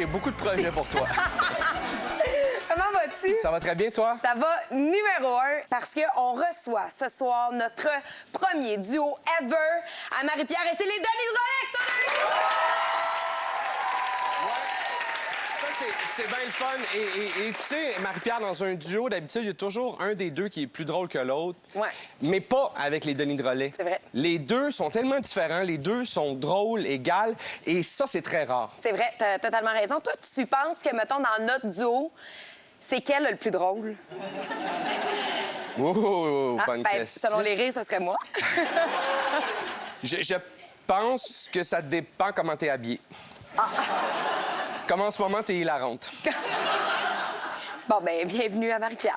j'ai beaucoup de projets pour toi. Comment vas-tu? Ça va très bien, toi? Ça va numéro 1 parce qu'on reçoit ce soir notre premier duo ever à Marie-Pierre et c'est les Denis Drolet qui sont avec nous! Ça, c'est bien le fun. Et tu sais, Marie-Pierre, dans un duo, d'habitude, il y a toujours un des deux qui est plus drôle que l'autre. Ouais. Mais pas avec les Denis Drolet. C'est vrai. Les deux sont tellement différents, les deux sont drôles, égales, et ça, c'est très rare. C'est vrai, t'as totalement raison. Toi, tu penses que, mettons, dans notre duo, c'est quel le plus drôle? Oh, bonne question. Selon les rires, ce serait moi. Je pense que ça dépend comment t'es habillé. Ah. Comme en ce moment, t'es hilarante. Bon, ben bienvenue à Marie-Pierre.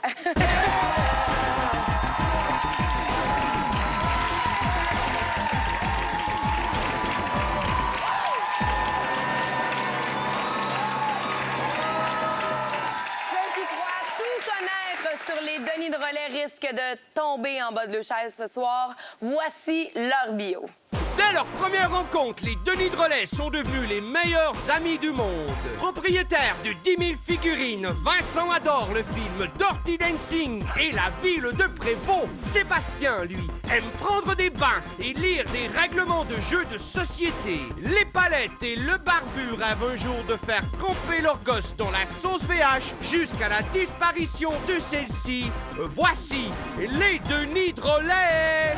Ceux qui croient tout connaître sur les Denis Drolet risquent de tomber en bas de leur chaise ce soir. Voici leur bio. Dès leur première rencontre, les Denis Drolet sont devenus les meilleurs amis du monde. Propriétaire de 10 000 figurines, Vincent adore le film Dirty Dancing et la ville de Prévost. Sébastien, lui, aime prendre des bains et lire des règlements de jeux de société. Les Palettes et le Barbu rêvent un jour de faire tremper leur gosse dans la sauce VH jusqu'à la disparition de celle-ci. Voici les Denis Drolet.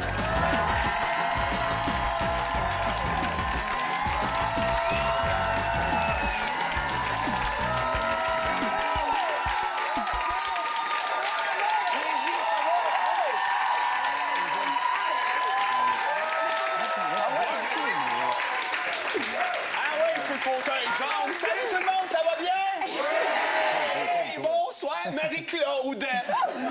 Salut tout le monde, ça va bien? Hey, bonsoir, Marie-Claude.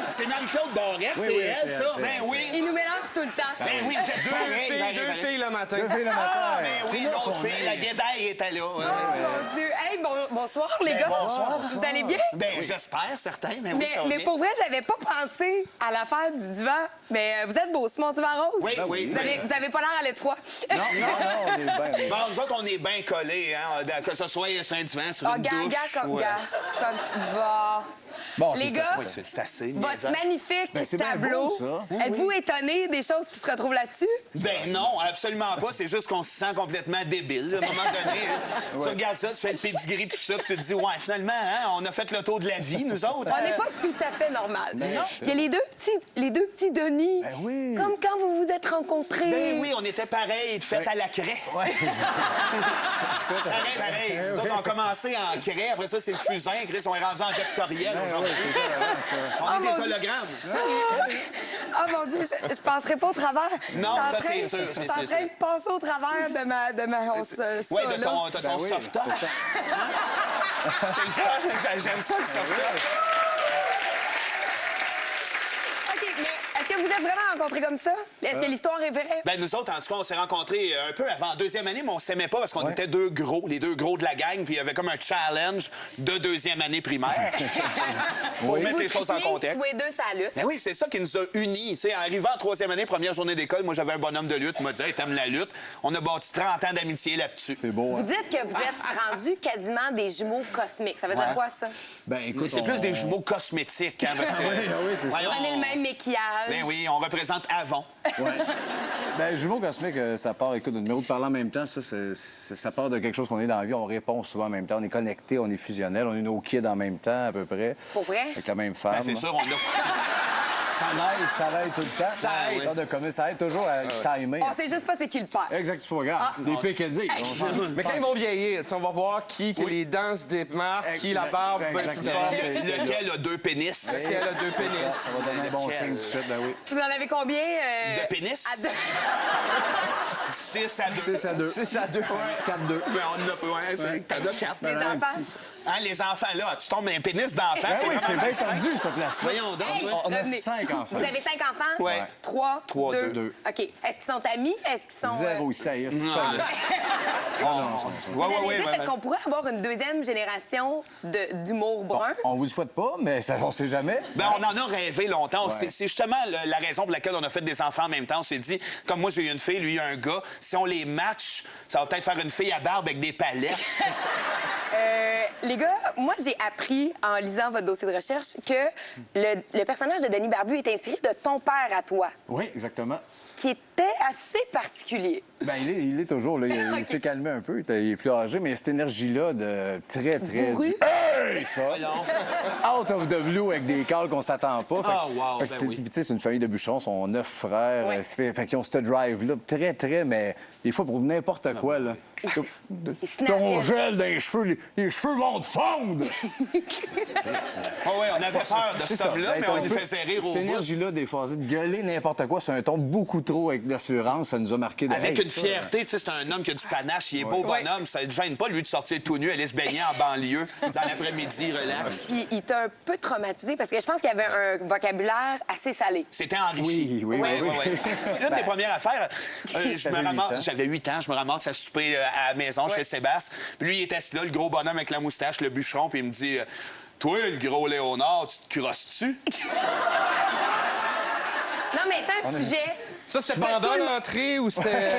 C'est Marie-Claude Barrette, c'est elle, ça? Ben oui. Ils nous mélangent tout le temps. Ben oui, vous êtes Deux filles le matin. Ah, ben oui, l'autre fille, la guédaille était là. Oh mon Dieu. Hey, bonsoir, les gars. bonsoir. Vous allez bien? Ben, j'espère, certain, mais oui, ça va Mais bien. pour vrai, j'avais pas pensé à l'affaire du divan. Mais vous êtes beau, c'est mon divan rose. Oui, oui. Vous avez pas l'air à l'étroit. Non, on est bien. Bon, nous autres, on est bien collés, hein, que ce soit sur un divan, sur Ah, une gars, douche. comme ou, gars. Comme va. Bon, Les c'est gars, Oui, c'est assez. votre niaisant. magnifique Ben, c'est bien tableau. beau, ça. Êtes-vous étonné des choses qui se retrouvent là-dessus? Ben non, absolument pas. C'est juste qu'on se sent complètement débile. À un moment donné, tu regardes ça, tu fais le pedigree, tout ça, puis tu te dis, ouais, finalement, hein, on a fait le tour de la vie, nous autres. On n'est pas tout à fait normal. non. Il y a les deux petits Denis. Ben oui. Comme quand vous vous êtes rencontrés. Ben oui, on était pareil, fait à la craie. Ouais. Pareil. Nous autres, on a commencé en craie, après ça, c'est le fusain. Chris, on est rendu en vectoriel aujourd'hui. On est mon des Dieu. hologrammes. Oh mon Dieu, je passerai pas au travers. Non, Je suis en ça, train- c'est sûr, Je c'est suis en sûr. train de passer au travers de ma Oui, de ton oui. soft touch. C'est le fun. J'aime ça, le soft touch. OK, mais est-ce que vous êtes vraiment rencontrés comme ça? Est-ce que l'histoire est vraie? Ben, nous autres, en tout cas, on s'est rencontrés un peu avant, en deuxième année, mais on s'aimait pas parce qu'on était deux gros, les deux gros de la gang, puis il y avait comme un challenge de deuxième année primaire. Faut mettre Vous les choses en tripiez contexte. tous les deux, ça lutte. Ben oui, c'est ça qui nous a unis. Tu sais, en arrivant en troisième année, première journée d'école, moi, j'avais un bonhomme de lutte qui m'a dit « Hey, t'aimes la lutte? » On a bâti 30 ans d'amitié là-dessus. C'est beau, Vous hein? dites que vous êtes rendus quasiment des jumeaux cosmiques. Ça veut dire quoi, ça? Ben, écoute, C'est plus des jumeaux cosmétiques, hein, parce que... oui, c'est ça. Voyons, Prenez le même maquillage. Ben oui, on représente Avon. Ouais. Ben, jumeau cosmique, ça part, écoute, le numéro de parler en même temps, ça part de quelque chose qu'on est dans la vie, on répond souvent en même temps, on est connecté, on est fusionnel, on est nos kids en même temps, à peu près. Pour vrai? Avec la même femme. Ben, c'est sûr, on a... Ça l'aide tout le temps. Ça aide. Genre de commun- ça aide toujours à timer. On sait juste pas c'est qui le père. Exact, c'est pas grave. Des PKD. Mais quand ils vont vieillir, tu sais, on va voir qui les dents se démarquent, qui la barbe Exactement. Lequel a deux pénis? qui a deux pénis. Ça va donner un bon signe tout de suite, ben oui. Vous en avez combien? De pénis? À deux. 6 à 2. 6 à 2. 6 à 2. 4-2. Mais on en a... Ouais, c'est... T'en as 4. Les enfants? Hein, les enfants, là, tu tombes dans un pénis d'enfant, Ben oui, c'est vraiment bien malsain. tendu, cette place-là. Voyons donc. Hey, On a revenez. 5 enfants. Vous avez 5 enfants? Ouais. 3, Trois, 2. deux. OK. Est-ce qu'ils sont amis? Est-ce qu'ils sont... Zéro, ça y est, c'est ça. Ouais, Vous ouais, allez ouais, dire, ouais, est-ce ouais. qu'on pourrait avoir une deuxième génération d'humour brun? On vous le souhaite pas, mais ça, on sait jamais. Ben, on en a rêvé longtemps. C'est justement la raison pour laquelle on a fait des enfants en même temps. On s'est dit, comme moi, j'ai eu une fille, lui, un gars, si on les match, ça va peut-être faire une fille à barbe avec des palettes. Les gars, moi, j'ai appris en lisant votre dossier de recherche que le personnage de Denis Barbu est inspiré de ton père à toi, Oui, exactement. qui était assez particulier. Ben, il est toujours, là. Il s'est calmé un peu. Il est plus âgé, mais cette énergie-là de très, très... Bourru. Hey! Ça! Out of the blue avec des calls qu'on s'attend pas. Fait que c'est une famille de bûcherons, sont 9 frères. Ouais. Fait qu'ils ont ce drive-là, très, mais des fois pour n'importe quoi, là. Ton gel dans les cheveux, les cheveux vont te fondre! Ouais, on avait peur de cet homme-là, mais on lui faisait rire au Cette bout. énergie-là, des fois, de gueuler n'importe quoi, c'est un ton beaucoup trop avec d'assurance, ça nous a marqué. Avec une fierté, tu sais, c'est un homme qui a du panache, il est beau bonhomme, ça ne gêne pas, lui, de sortir tout nu, aller se baigner en banlieue, dans l'après-midi, relax. Puis il t'a un peu traumatisé parce que je pense qu'il y avait un vocabulaire assez salé. C'était enrichi. Oui. Une des premières affaires, T'avais 8 ans. j'avais 8 ans, je me ramasse à souper à la maison chez Sébastien. Puis lui, il était là, le gros bonhomme avec la moustache, le bûcheron, puis il me dit toi, le gros Léonard, tu te crosses-tu? Non, mais t'as un sujet. Ça, c'était pendant l'entrée ou c'était...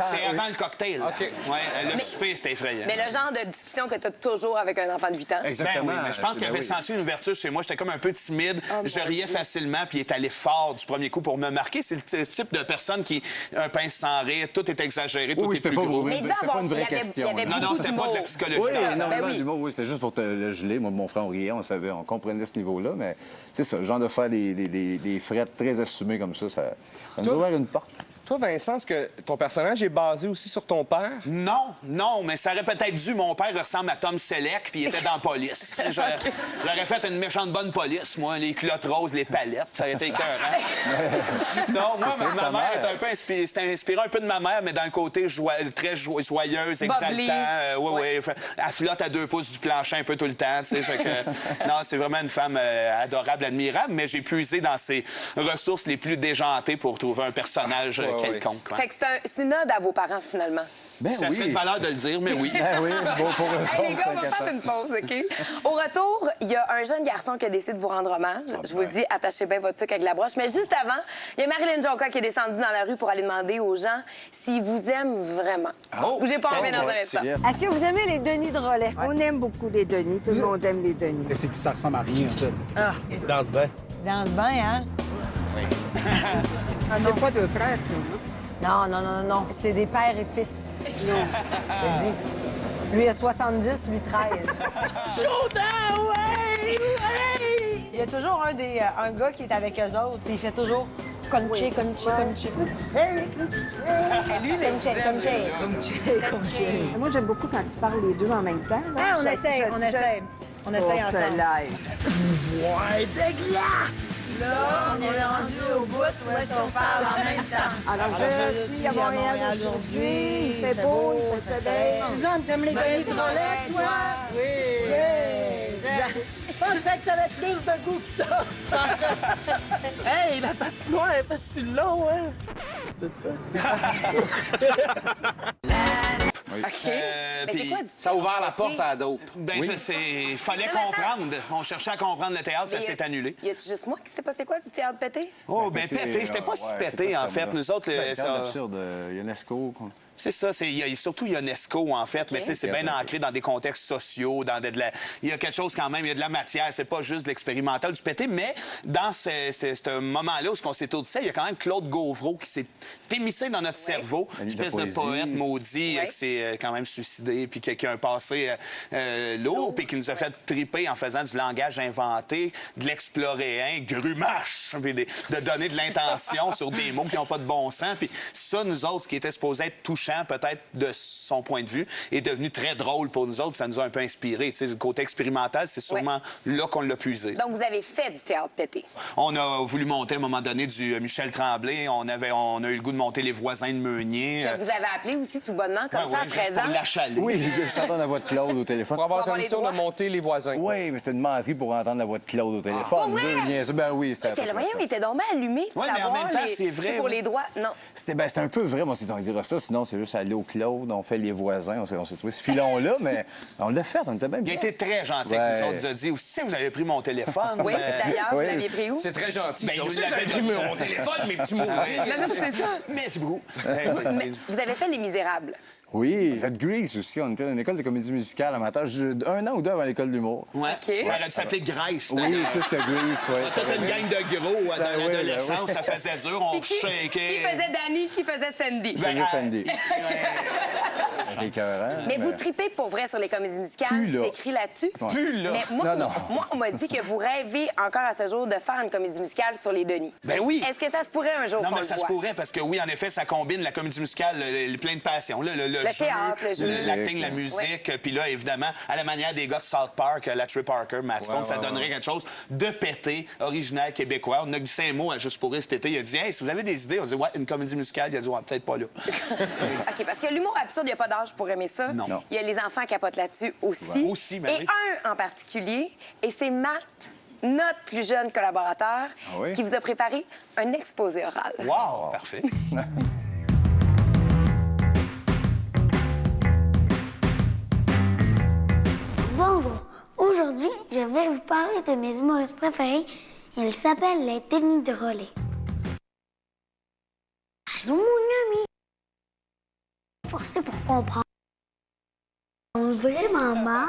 C'est avant le cocktail. OK. Ouais, le souper, c'était effrayant. Mais le genre de discussion que t'as toujours avec un enfant de 8 ans. Exactement. Ben oui, mais je pense qu'il avait senti une ouverture chez moi. J'étais comme un peu timide. Je riais facilement, puis il est allé fort du premier coup pour me marquer. C'est le type de personne qui, un pince sans rire, tout est exagéré, tout est c'était plus pas gros. Mais il devait C'était pas une vraie il y avait- question. il y avait là. Non, beaucoup c'était pas de la d'humour. psychologie. Oui, dans ça. énormément Ben oui. d'humour, oui. C'était juste pour te le geler. Moi, mon frère, on riait, on savait, on comprenait ce niveau-là, mais c'est ça, le genre de faire des frettes très assumées comme ça nous a ouvert une porte. Toi, Vincent, est-ce que ton personnage est basé aussi sur ton père? Non, mais ça aurait peut-être dû. Mon père ressemble à Tom Selleck, puis il était dans la police. J'aurais fait une méchante bonne police, moi. Les culottes roses, les palettes, ça aurait été écœurant. Non, moi, ma mère est un peu inspirée. C'était inspiré un peu de ma mère, mais dans le côté très joyeuse, Bubbly. exaltant. Oui. Elle flotte à 2 pouces du plancher un peu tout le temps, tu sais. Fait que, non, c'est vraiment une femme adorable, admirable, mais j'ai puisé dans ses ressources les plus déjantées pour trouver un personnage quelconque. Fait que c'est une ode à vos parents, finalement. Ben Ça serait de valeur de le dire, mais oui. Ben oui, c'est beau pour eux Hey, les autres, gars, on va c'est faire une pause, OK? Au retour, il y a un jeune garçon qui décide de vous rendre hommage. Je vous le dis, attachez bien votre sucre avec la broche. Mais juste avant, il y a Marilyn Jonca qui est descendue dans la rue pour aller demander aux gens s'ils vous aiment vraiment. Bougez pas, on revient dans un instant. Est-ce que vous aimez les Denis de relais? On aime beaucoup les Denis. Tout le monde aime les Denis. C'est que ça ressemble à rien, en fait. Ah, Dans ce bain. dans ce bain, hein? C'est pas deux frères, ça, non? Non. C'est des pères et fils. Non. Je te dis. Lui, il a 70, lui, 13. Je suis content, ouais! Il y a toujours un gars qui est avec eux autres, puis il fait toujours conche. Lui, Moi, j'aime beaucoup quand ils parlent les deux en même temps. là. Ah, on essaye ensemble. Ouais, de glace! Là, on est rendu au bout où est-ce qu'on parle en même temps. Alors, je suis à Montréal aujourd'hui. Il fait beau, il fait soleil. Suzanne, t'aimes les Denis de relais, toi? Je pensais que t'avais plus de goût que ça. Hey, la patinoire est pas si long, hein? C'est ça. OK. Mais c'est puis quoi du Ça a ouvert la porte à d'autres. Ben, je sais. Il fallait comprendre. On cherchait à comprendre le théâtre, ça s'est annulé. Y a juste moi qui sais pas c'est quoi du théâtre pété? Oh, ben pété. C'était pas si pété, en fait. Nous autres, C'est absurde. UNESCO. c'est ça. Il y a surtout Ionesco, en fait. Mais tu sais, c'est bien ancré dans des contextes sociaux. Il y a quelque chose quand même. Il y a de la matière. C'est pas juste de l'expérimental, du pété. Mais dans ce moment-là où on s'est audité, il y a quand même Claude Gauvreau qui s'est émissé dans notre cerveau. Une espèce de poète maudit qui s'est quand même suicidé puis qui a un passé lourd puis qui nous a fait triper en faisant du langage inventé, de l'exploréen, grumache, puis de donner de l'intention sur des mots qui n'ont pas de bon sens. Puis ça, nous autres, ce qui était supposé être touchant peut-être de son point de vue, est devenu très drôle pour nous autres. Ça nous a un peu inspiré. Tu sais, le côté expérimental, c'est sûrement là qu'on l'a puisé. Donc, vous avez fait du théâtre pété. On a voulu monter à un moment donné du Michel Tremblay. On a eu le goût de monter Les Voisins de Meunier. Que vous avez appelé aussi tout bonnement comme ça à juste 13 ans. pour l'achaler. Oui, j'entends la voix de Claude au téléphone. Pour avoir Pour avoir permission les de droits. monter les voisins. Oui, mais c'était une menterie pour entendre la voix de Claude au téléphone. Pour vrai? Deux niaiseux. Ben oui, c'était. J'étais là, voyons, il était donc bien allumé de Ouais, mais en savoir même temps, c'est vrai, pour oui. les droits. Non. C'était un peu vrai. Moi, on dira ça. Sinon, c'est juste aller au Claude, on fait les voisins, on s'est trouvé ce filon-là, mais on l'a fait, on était bien Il a bien. été très gentil avec nous autres. Il nous a dit aussi, vous avez pris mon téléphone. Oui, d'ailleurs, vous oui. l'aviez pris où? C'est très gentil. Ben, ça il aussi, nous vous avez l'avait pris donné. mon téléphone, mes petits mots. Non, non, c'est ça. Merci beaucoup. Mais vous avez fait Les Misérables. Oui, j'ai fait Grease aussi. On était dans une école de comédie musicale amateur. 1 an ou 2 avant l'école d'humour. Ouais. OK. Ça aurait dû s'appeler Grace. Oui, plus que Grease, oui. C'était une gang de gros dans Ben oui, l'adolescence. ben oui. Ça faisait dur, on Qui shakeait. faisait Danny, qui faisait Sandy? Je faisais Sandy. C'était écœurant. Mais vous tripez pour vrai sur les comédies musicales, Plus là. c'est écrit là-dessus. Plus là. Mais moi, Non, non. moi, on m'a dit que vous rêvez encore à ce jour de faire une comédie musicale sur les Denis. Ben oui. Est-ce que ça se pourrait un jour Non, qu'on mais le ça se voit? pourrait parce que oui, en effet, ça combine la comédie musicale, plein de passions. Le jeu, théâtre, le jeu. l'acting, la musique. Puis là, évidemment, à la manière des gars de South Park, la Trey Parker, Matt Stone, ça donnerait quelque chose de pété, original, québécois. On a glissé un mot à Juste pour rire cet été. Il a dit, hey, si vous avez des idées, on dit, ouais, une comédie musicale. Il a dit, ouais, peut-être pas là. OK, parce que l'humour absurde, il n'y a pas d'âge pour aimer ça. Non. Non. Il y a les enfants qui capotent là-dessus aussi. Ouais. Aussi, ben et oui. un en particulier, et c'est Matt, notre plus jeune collaborateur, oui? qui vous a préparé un exposé oral. Wow, parfait. Bonjour, aujourd'hui, je vais vous parler de mes humoristes préférés. Ils s'appellent les Denis de relais. Allô, mon ami? Forcé pour comprendre. Ils sont vraiment marre.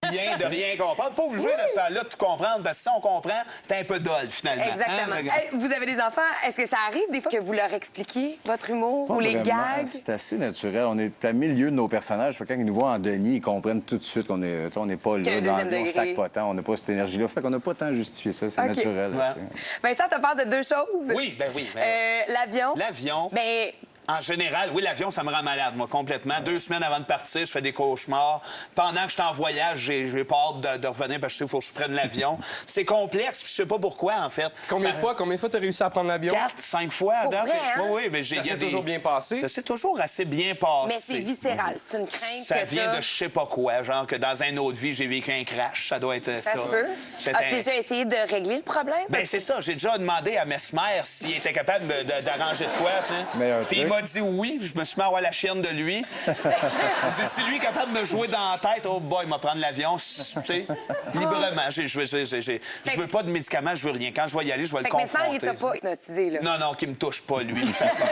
Rien de rien comprendre. Pas obligé de ce temps-là de tout comprendre, parce que si on comprend, c'est un peu dole, finalement. Exactement. Hein? Hey, vous avez des enfants, est-ce que ça arrive des fois que vous leur expliquiez votre humour Pas ou les vraiment. gags? C'est assez naturel. On est à milieu de nos personnages. Fait que quand ils nous voient en Denis, ils comprennent tout de suite qu'on est, tu sais, on n'est pas Qu'il y a là un dans deuxième on degré. sac pas tant. On n'a pas cette énergie-là. Fait qu'on n'a pas tant justifié ça. C'est OK. naturel. Ouais. Vincent, tu parles de deux choses. Oui, ben oui. L'avion. L'avion. Ben, En général, oui, l'avion, ça me rend malade, moi, complètement. 2 semaines avant de partir, je fais des cauchemars. Pendant que je suis en voyage, j'ai pas hâte de revenir parce que je sais qu'il faut que je prenne l'avion. C'est complexe, puis je sais pas pourquoi, en fait. Combien de fois t'as réussi à prendre l'avion? 4, 5 fois à Pour date. vrai, hein? Oui, oui, mais j'ai Ça il y a s'est des- toujours bien passé? Ça s'est toujours assez bien passé. mais c'est viscéral. C'est une crainte Ça que vient t'as. de je sais pas quoi, genre que dans une autre vie, j'ai vécu un crash. Ça doit être ça. Ça se peut. J'étais As-tu déjà essayé de régler le problème? Ben c'est ça, j'ai déjà demandé à Mesmer s'il était capable d'arranger de quoi, ça. Meilleur Puis il truc. m'a dit oui, je me suis mis à avoir la chienne de lui. Il dit, si lui est capable de me jouer dans la tête, oh boy, il m'a prendre l'avion, tu sais, librement. Je veux pas de médicaments, je veux rien. Quand je vais y aller, je vais Fait le que Mesmer, il confronter. t'a pas hypnotisé, là. Non, non, qui me touche pas, lui, il me fait peur.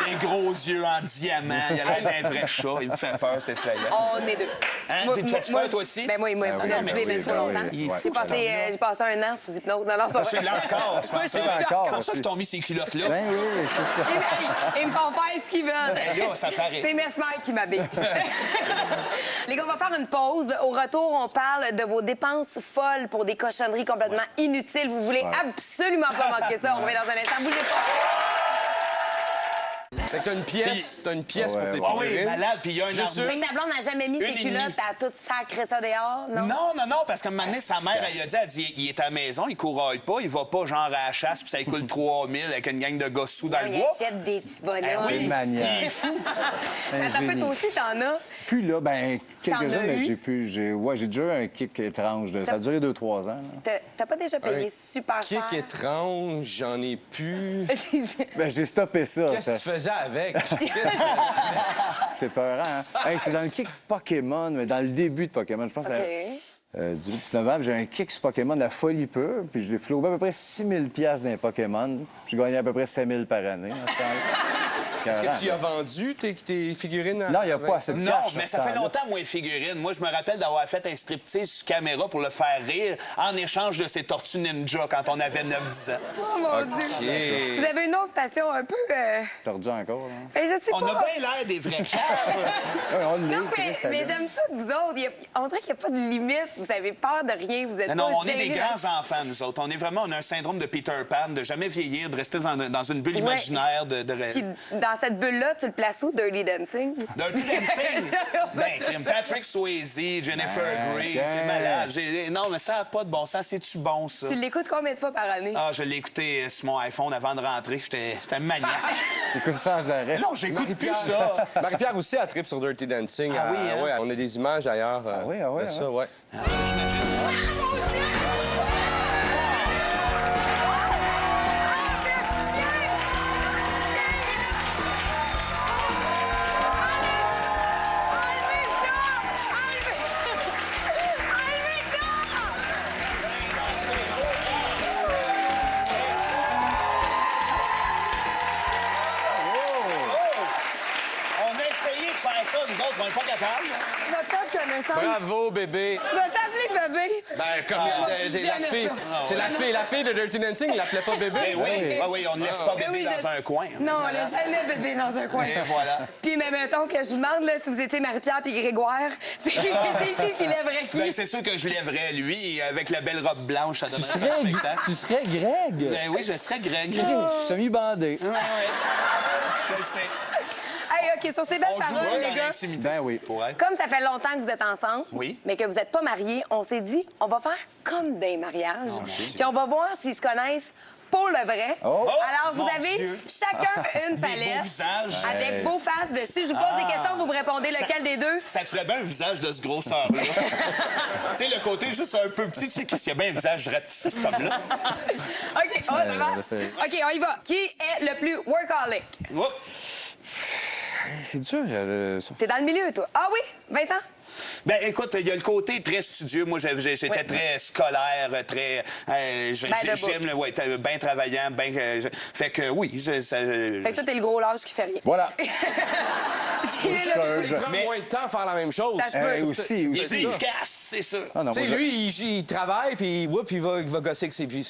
Des gros yeux en diamant, il a l'air d'un vrai chat, il me fait peur, c'est effrayant. On est deux. Hein? Moi- T'es fait moi- peur, toi aussi? Ben moi, il m'a Ah oui, hypnotisé ben même oui, trop ben longtemps. oui. Ouais, J'ai passé un an sous hypnose. Non, c'est pas vrai. C'est là encore, je pense. c'est encore, Comment ça aussi. qu'ils t'ont mis ces culottes-là? Ben oui, c'est ça. Ils me font faire ce qu'ils veulent. Ben là, ça paraît. C'est Mesmer qui m'habille. Les gars, on va faire une pause. Au retour, on parle de vos dépenses folles pour des cochonneries complètement inutiles. Vous voulez absolument pas manquer ça. On revient dans un instant. Bougez pas. Fait que t'as une pièce pour tes Ah oui, figurines. malade, puis il y a un Juste arbre. Fait que ta blonde n'a jamais mis Une ses et culottes, demie. elle a tout sacré ça dehors, non? Non, parce qu'à un moment donné, sa mère, elle a dit, il est à la maison, il couraille pas, il va pas genre à la chasse, puis ça lui coûte 3000 avec une gang de gossous dans le Il bois. achète des petits bonhommes. Ben oui, Une manière. il est fou. Un Attends un peu, génie. toi aussi, t'en as. Puis là, ben, T'en as quelques-uns, mais eu? j'ai déjà eu un kick étrange. Ça a duré 2-3 ans. là. T'as pas déjà payé Un super cher? Kick étrange, j'en ai plus. Ben, j'ai stoppé ça. Qu'est-ce que tu faisais avec? C'était peurant. Hein? Hey, c'était dans le kick Pokémon, mais dans le début de Pokémon. Je pense OK. à 18 novembre, j'ai un kick sur Pokémon de la folie pure, puis je l'ai flobé à peu près 6 000 $ d'un Pokémon. J'ai gagné à peu près 5 000 par année. En ce temps-là. Est-ce que tu y as vendu tes figurines? Non, il n'y a pas assez de Non, cash. mais à ce ça fait temps-là. longtemps, moi, les figurines. Moi, je me rappelle d'avoir fait un striptease sur caméra pour le faire rire en échange de ces tortues ninja quand on avait 9-10 ans. Oh mon Dieu! Vous avez une autre passion un peu... Tordu encore. Hein? Ben, je sais On pas. a bien l'air des vrais caves. Ouais, on l'est, Non, Chris, ça mais donne. j'aime ça de vous autres. On dirait qu'il n'y a pas de limite. Vous avez peur de rien. Vous êtes Non, pas on est des gênés. grands enfants, nous autres. On a un syndrome de Peter Pan, de jamais vieillir, de rester dans une bulle imaginaire de Puis dans cette bulle-là, tu le places où, Dirty Dancing? Dirty Dancing? Ben, Patrick Swayze, Jennifer Grey, damn. c'est malade. Non, mais ça n'a pas de bon sens. C'est-tu bon, ça? Tu l'écoutes combien de fois par année? Ah, je l'ai écouté sur mon iPhone avant de rentrer. J'étais un maniaque. Écoute sans arrêt. Non, j'écoute plus ça. Marie-Pierre aussi a trip sur Dirty Dancing. Ah oui, hein? Ouais, on a des images d'ailleurs oui, ah oui, de ah ça, ouais. J'imagine. On a un ensemble. Bravo, bébé. Tu vas t'appeler bébé? Ben, comme la jamais fille. ça. C'est la fille de Dirty Dancing, il l'appelait pas bébé. Ben oui, on ne laisse pas bébé oui, dans un coin. Non, on laisse jamais bébé dans un coin. Et voilà. Puis, mais mettons que je vous demande, là, si vous étiez Marie-Pierre puis Grégoire, c'est qui lèverait qui? Ben, c'est sûr que je lèverais lui, avec la belle robe blanche, ça donnerait un spectacle. Tu serais Greg. Ben oui, je serais Greg. Semi-bandé. Ouais. Je sais. Hey, OK, sur ces belles On joue paroles, dans les gars, l'intimité. Ben oui. Ouais. comme ça fait longtemps que vous êtes ensemble, Oui. mais que vous n'êtes pas mariés, on s'est dit, on va faire comme des mariages. Puis on va voir s'ils se connaissent pour le vrai. Oh. Alors, vous Mon avez Dieu. chacun une Des palette beaux visages. avec vos faces dessus. Je vous pose des questions, vous me répondez lequel des deux. Ça te ferait bien un visage de ce grosseur-là. Tu sais, le côté juste un peu petit, tu sais, qu'est-ce qu'il y a bien un visage rapetissé, cet homme-là? OK, on va. là, c'est- OK, on y va. Qui est le plus workaholic? Oh. C'est dur. T'es dans le milieu, toi. Ah oui? 20 ans? Ben, écoute, il y a le côté très studieux. Moi, j'étais Oui. très scolaire, très... j'aime, ouais, bien travaillant, bien... fait que oui, Fait que toi, t'es le gros lâche qui fait rien. Voilà. Qui est le plus... Il prend moins de temps à faire la même chose. Ça se peut. Aussi. C'est efficace, c'est ça. Ah, non, Tu sais, moi, lui, il travaille, puis il va gosser avec ses figurines.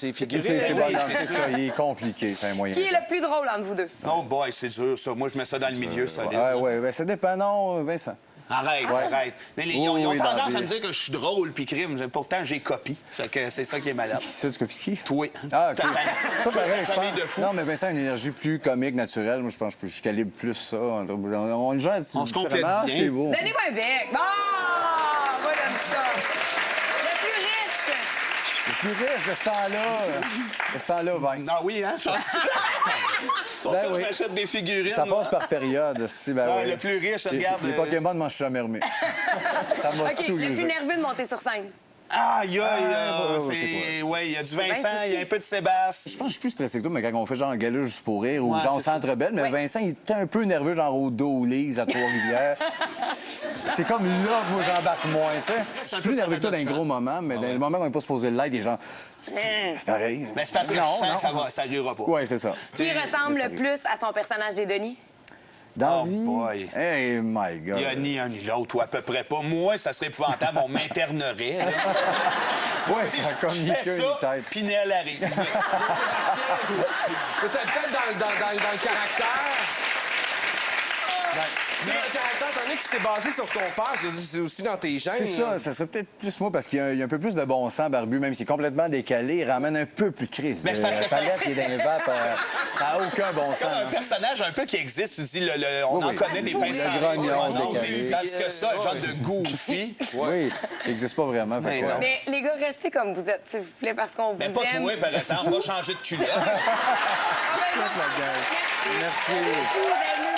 c'est oui, bon, c'est c'est ça. Il est compliqué, c'est un moyen. Qui est le plus drôle entre vous deux? Oh boy, c'est dur, ça. Moi, je mets ça dans le milieu, ça. Ouais, ben ça dépend. Non, Vincent. Arrête, arrête. Mais ils ont Oui, tendance dans à me dire que je suis drôle puis crime. Pourtant, j'ai copie. Fait que c'est ça qui est malade. Ça, tu copies qui? Toi. Ah, OK. Ta- C'est pas ta pareil, je famille pense. de fous. Non, mais Vincent a une énergie plus comique, naturelle. Moi, je pense que je calibre plus ça. On le gère On se complète différemment. bien. C'est beau. Donnez-moi un bec. Bon! Moi, j'aime ça. Le plus riche. Le plus riche de ce temps-là, Vince. Non, oui, hein? Pour Ben ça, oui. je m'achète des figurines. Ça là. passe par période. Si, ben Ouais, oui. le plus riche, regarde. Les Pokémon ne mangent jamais remis. Ça va OK, tous le les plus jours. nerveux de monter sur scène. Aïe, aïe, ouais, c'est... Ouais, il y a du Vincent, Vincent il y a un peu de Sébastien. Je pense que je suis plus stressé que toi, mais quand on fait genre un gala juste pour rire ou Ouais, genre c'est ça. Centre Belle, mais Ouais. Vincent, il était un peu nerveux, genre au dos, aux Lise, à Trois-Rivières. C'est comme là que moi, j'embarque moins, tu sais. Je suis un plus peu nerveux que toi dans les paradoxal. gros moments, mais dans les moments où on n'est pas supposé l'être, des gens. Pareil. Mais c'est parce que Non, je sens non. que ça rira pas. Oui, c'est ça. Qui ressemble le plus à son personnage des Denis? Dans Oh vie. boy. Hey, my God. Il n'y a ni un ni l'autre, ou à peu près pas. Moi, ça serait épouvantable, on m'internerait. là. Ouais, Si ça a comme je ni fais queue ça, ni tête. Pinel arrive. Peut-être dans le caractère. Dans le caractère, étant donné qu'il s'est basé sur ton père, je veux dire, c'est aussi dans tes gènes. C'est ça, ça serait peut-être plus moi parce qu'il y a un peu plus de bon sens, Barbu, même s'il est complètement décalé, il ramène un peu plus crise. Mais c'est parce que ça- Palette qui est dans les vapes, ça n'a aucun bon C'est sens. comme un personnage un peu qui existe. Tu dis, on Oui, en oui. connaît des Le pinces grognon décalé. Parce que ça, un genre de goofy. Oui, il n'existe pas vraiment. Fait Mais que, non. ouais. Mais les gars, restez comme vous êtes, s'il vous plaît, parce qu'on vous Mais pas aime. toi, par exemple. On va changer de culotte. Ah, ben non. Merci. Merci beaucoup d'être venu